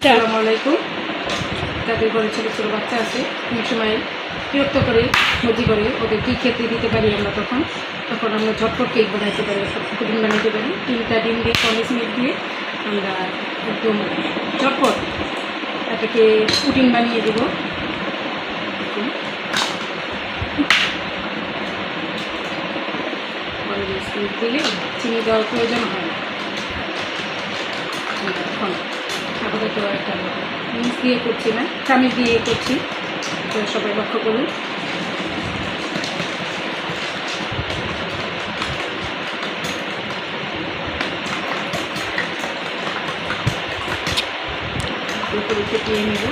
আসসালামু আলাইকুম। তাদের ঘরে ছোটো ছোটো বাচ্চা আছে, অনেক সময় বিরক্ত করে মজি করে ওদের কী খেতে দিতে পারি আমরা তখন আমরা ঝটপট কেক বানাইতে পারি, পুডিং বানাইতে পারি। 3টা ডিম দিয়ে কন্ডেন্স মিল্ক দিয়ে আমরা একদম ঝটপট এটাকে পুডিং বানিয়ে দেবো। কন্ডেন্স মিল্ক দিলে চিনি দেওয়ার প্রয়োজন হয় না। এখন আপাতত একটা মিক্স দিয়ে করছি না, চামিচ দিয়ে করছি, তো সবাই লক্ষ্য করুন। পুরোপুরি ফুটিয়ে নেব।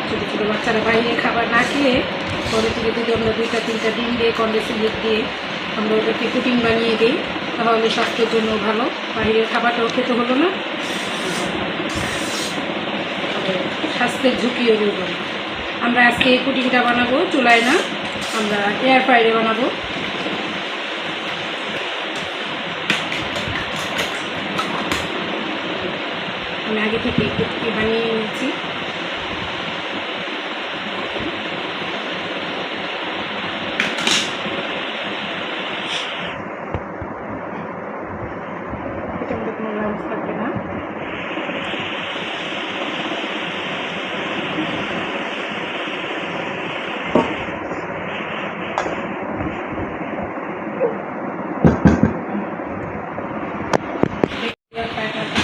ছোটো ছোটো বাচ্চারা বাইরে খাবার না খেয়ে পরে থেকে যদি আমরা 2টা 3টা ডিম দিয়ে কন্ডেন্স মিল্ক দিয়ে আমরা ওটাকে পুডিং বানিয়ে দিই, তাহলে স্বাস্থ্যের জন্য ভালো, বাইরের খাবারটাও খেতে হলো না, স্বাস্থ্যের ঝুঁকিও রইল না। আমরা আজকে এই পুডিংটা বানাবো চুলায় না, আমরা এয়ার ফ্রায়ারে বানাবো। আমি আগে থেকে একটু বানিয়ে নিয়েছি। কোনো লাঞ্চ থাকবে না।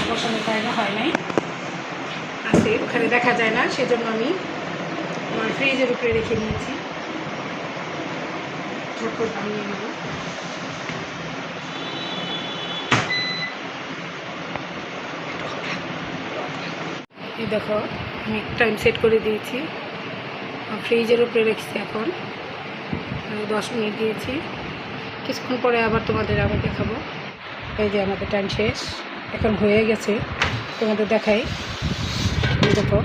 বসানোর কারণে হয় নাই, আছে ওখানে দেখা যায় না, সেজন্য আমি আমার ফ্রিজের উপরে রেখে নিয়েছি। ঝটপট বানিয়ে নেব। এই দেখো, আমি টাইম সেট করে দিয়েছি, ফ্রিজের উপরে রেখেছি। এখন 10 মিনিট দিয়েছি, কিছুক্ষণ পরে আবার তোমাদের আবার দেখাবো। এই যে আমাদের টাইম শেষ, এখন হয়ে গেছে, তোমাদের দেখাই। দেখো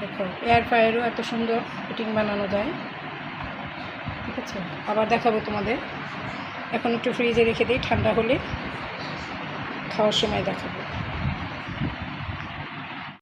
দেখো, এয়ার ফ্রায়ারও এত সুন্দর পুডিং বানানো যায়, ঠিক আছে। আবার দেখাবো তোমাদের, এখন একটু ফ্রিজে রেখে দিই, ঠান্ডা হলে খাওয়ার সময় দেখাবো।